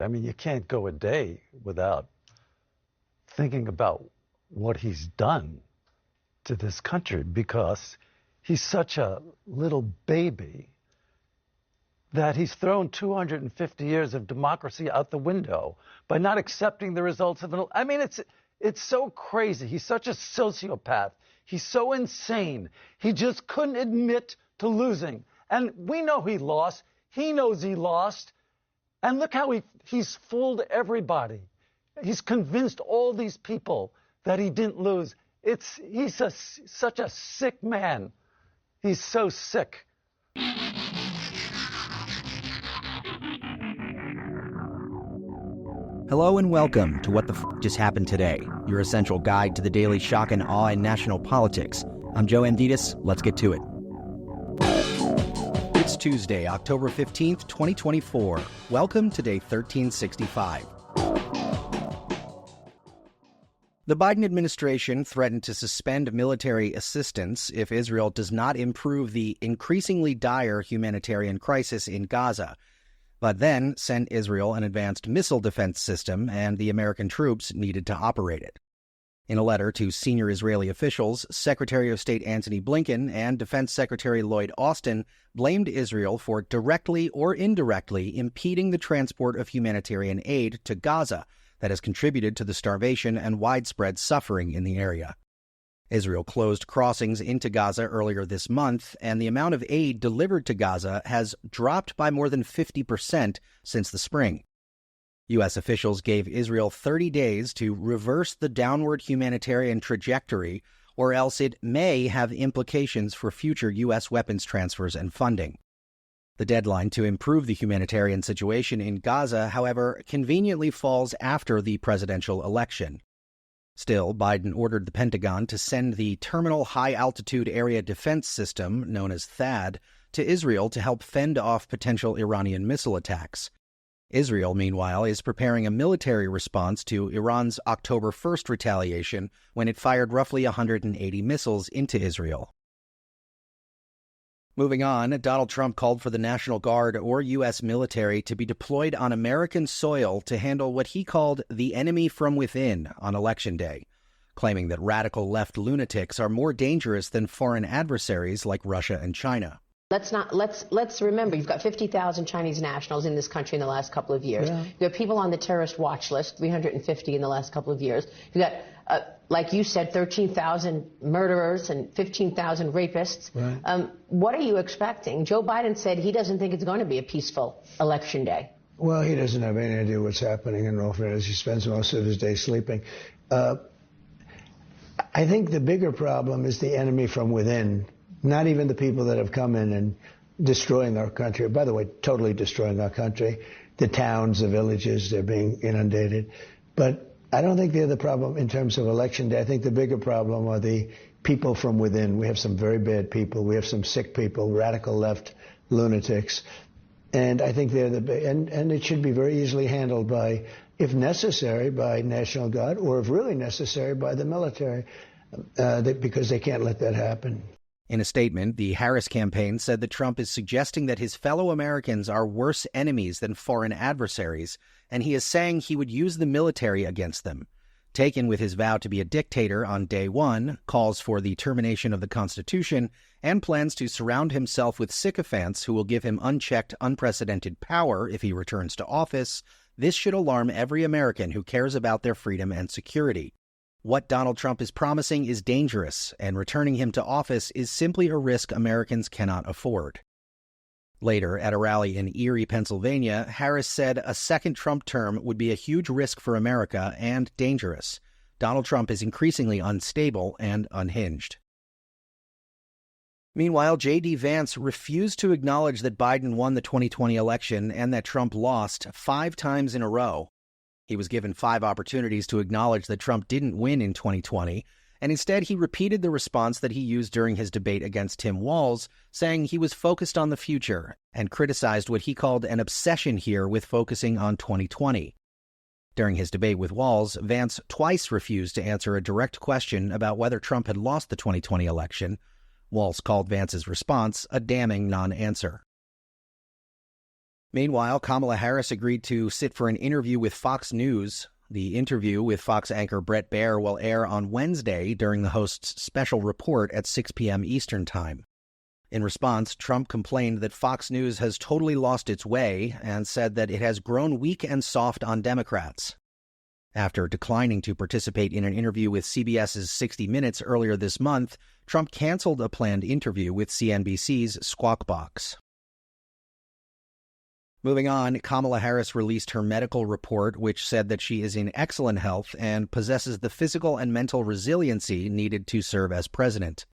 I mean, you can't go a day without thinking about what he's done to this country, because he's such a little baby that he's thrown 250 years of democracy out the window by not accepting the results of I mean, it's so crazy. He's such a sociopath. He's so insane. He just couldn't admit to losing. And we know he lost. He knows he lost. And look how he's fooled everybody. He's convinced all these people that he didn't lose. He's such a sick man. He's so sick. Hello and welcome to What the Just Happened Today, your essential guide to the daily shock and awe in national politics. I'm Joe Amditis. Let's get to it. It's Tuesday, October 15th, 2024. Welcome to day 1365. The Biden administration threatened to suspend military assistance if Israel does not improve the increasingly dire humanitarian crisis in Gaza, but then sent Israel an advanced missile defense system, and the American troops needed to operate it. In a letter to senior Israeli officials, Secretary of State Antony Blinken and Defense Secretary Lloyd Austin blamed Israel for directly or indirectly impeding the transport of humanitarian aid to Gaza that has contributed to the starvation and widespread suffering in the area. Israel closed crossings into Gaza earlier this month, and the amount of aid delivered to Gaza has dropped by more than 50% since the spring. U.S. officials gave Israel 30 days to reverse the downward humanitarian trajectory, or else it may have implications for future U.S. weapons transfers and funding. The deadline to improve the humanitarian situation in Gaza, however, conveniently falls after the presidential election. Still, Biden ordered the Pentagon to send the Terminal High Altitude Area Defense System, known as THAAD, to Israel to help fend off potential Iranian missile attacks. Israel, meanwhile, is preparing a military response to Iran's October 1st retaliation when it fired roughly 180 missiles into Israel. Moving on, Donald Trump called for the National Guard or U.S. military to be deployed on American soil to handle what he called the enemy from within on Election Day, claiming that radical left lunatics are more dangerous than foreign adversaries like Russia and China. Let's remember, you've got 50,000 Chinese nationals in this country in the last couple of years. Yeah. You have people on the terrorist watch list, 350 in the last couple of years. You got, like you said, 13,000 murderers and 15,000 rapists. Right. What are you expecting? Joe Biden said he doesn't think it's going to be a peaceful election day. Well, he doesn't have any idea what's happening in all fairness. He spends most of his day sleeping. I think the bigger problem is the enemy from within. Not even the people that have come in and destroying our country. By the way, totally destroying our country. The towns, the villages, they're being inundated. But I don't think they're the problem in terms of election day. I think the bigger problem are the people from within. We have some very bad people. We have some sick people, radical left lunatics. And I think they're and it should be very easily handled by, if necessary, by National Guard, or if really necessary, by the military, because they can't let that happen. In a statement, the Harris campaign said that Trump is suggesting that his fellow Americans are worse enemies than foreign adversaries, and he is saying he would use the military against them. Taken with his vow to be a dictator on day one, calls for the termination of the Constitution, and plans to surround himself with sycophants who will give him unchecked, unprecedented power if he returns to office, this should alarm every American who cares about their freedom and security. What Donald Trump is promising is dangerous, and returning him to office is simply a risk Americans cannot afford. Later, at a rally in Erie, Pennsylvania, Harris said a second Trump term would be a huge risk for America and dangerous. Donald Trump is increasingly unstable and unhinged. Meanwhile, J.D. Vance refused to acknowledge that Biden won the 2020 election and that Trump lost 5 times in a row. He was given 5 opportunities to acknowledge that Trump didn't win in 2020, and instead he repeated the response that he used during his debate against Tim Walz, saying he was focused on the future, and criticized what he called an obsession here with focusing on 2020. During his debate with Walz, Vance twice refused to answer a direct question about whether Trump had lost the 2020 election. Walz called Vance's response a damning non-answer. Meanwhile, Kamala Harris agreed to sit for an interview with Fox News. The interview with Fox anchor Bret Baier will air on Wednesday during the host's special report at 6 p.m. Eastern Time. In response, Trump complained that Fox News has totally lost its way and said that it has grown weak and soft on Democrats. After declining to participate in an interview with CBS's 60 Minutes earlier this month, Trump canceled a planned interview with CNBC's Squawk Box. Moving on, Kamala Harris released her medical report, which said that she is in excellent health and possesses the physical and mental resiliency needed to serve as president.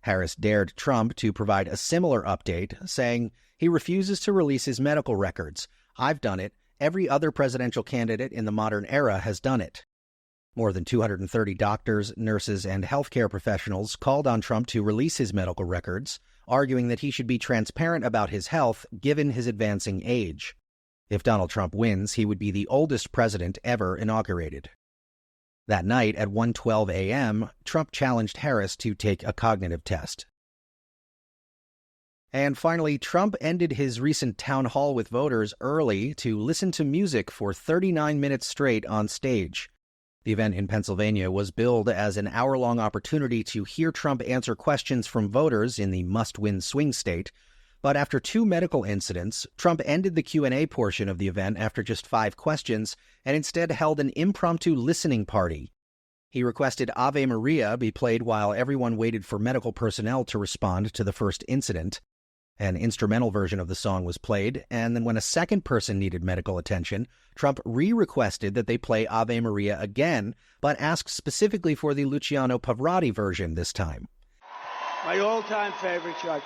Harris dared Trump to provide a similar update, saying he refuses to release his medical records. I've done it. Every other presidential candidate in the modern era has done it. More than 230 doctors, nurses, and healthcare professionals called on Trump to release his medical records, arguing that he should be transparent about his health given his advancing age. If Donald Trump wins, he would be the oldest president ever inaugurated. That night at 1:12 a.m., Trump challenged Harris to take a cognitive test. And finally, Trump ended his recent town hall with voters early to listen to music for 39 minutes straight on stage. The event in Pennsylvania was billed as an hour-long opportunity to hear Trump answer questions from voters in the must-win swing state. But after 2 medical incidents, Trump ended the Q&A portion of the event after just 5 questions and instead held an impromptu listening party. He requested Ave Maria be played while everyone waited for medical personnel to respond to the first incident. An instrumental version of the song was played, and then when a second person needed medical attention, Trump re-requested that they play Ave Maria again, but asked specifically for the Luciano Pavarotti version this time. My all-time favorite, Chuck.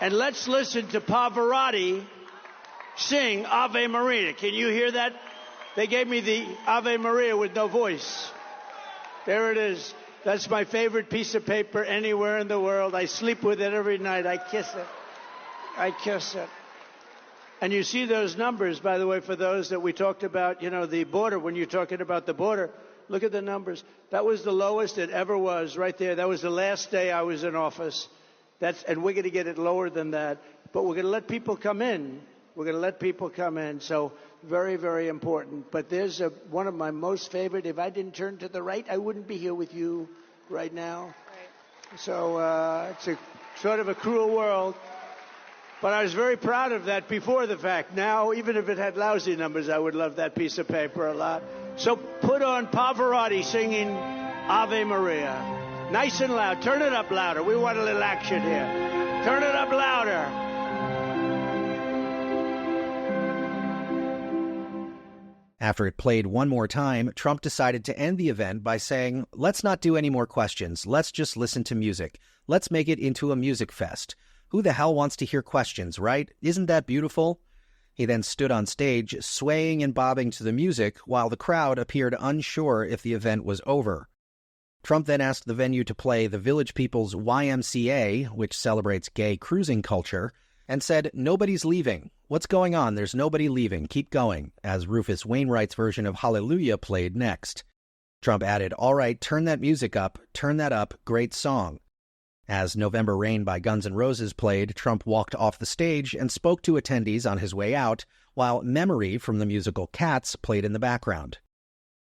And let's listen to Pavarotti sing Ave Maria. Can you hear that? They gave me the Ave Maria with no voice. There it is. That's my favorite piece of paper anywhere in the world. I sleep with it every night. I kiss it. I kiss it. And you see those numbers, by the way, for those that we talked about, the border, when you're talking about the border, look at the numbers. That was the lowest it ever was right there. That was the last day I was in office. And we're going to get it lower than that. But we're going to let people come in. We're going to let people come in. So very, very important. But there's one of my most favorite. If I didn't turn to the right, I wouldn't be here with you right now. Right. So it's a sort of a cruel world. But I was very proud of that before the fact. Now, even if it had lousy numbers, I would love that piece of paper a lot. So put on Pavarotti singing Ave Maria. Nice and loud. Turn it up louder. We want a little action here. Turn it up louder. After it played one more time, Trump decided to end the event by saying, "Let's not do any more questions. Let's just listen to music. Let's make it into a music fest. Who the hell wants to hear questions, right? Isn't that beautiful?" He then stood on stage, swaying and bobbing to the music, while the crowd appeared unsure if the event was over. Trump then asked the venue to play the Village People's YMCA, which celebrates gay cruising culture, and said, "Nobody's leaving. What's going on? There's nobody leaving. Keep going," as Rufus Wainwright's version of Hallelujah played next. Trump added, "All right, turn that music up. Turn that up. Great song." As November Rain by Guns N' Roses played, Trump walked off the stage and spoke to attendees on his way out, while Memory from the musical Cats played in the background.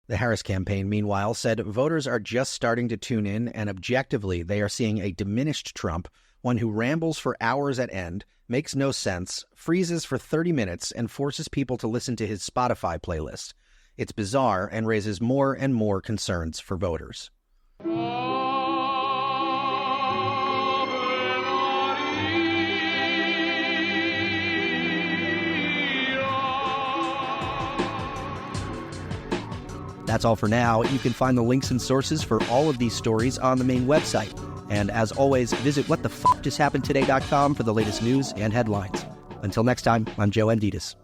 The Harris campaign, meanwhile, said voters are just starting to tune in, and objectively they are seeing a diminished Trump, one who rambles for hours at end, makes no sense, freezes for 30 minutes, and forces people to listen to his Spotify playlist. It's bizarre and raises more and more concerns for voters. That's all for now. You can find the links and sources for all of these stories on the main website. And as always, visit whatthefjusthappenedtoday.com for the latest news and headlines. Until next time, I'm Joe Anditas.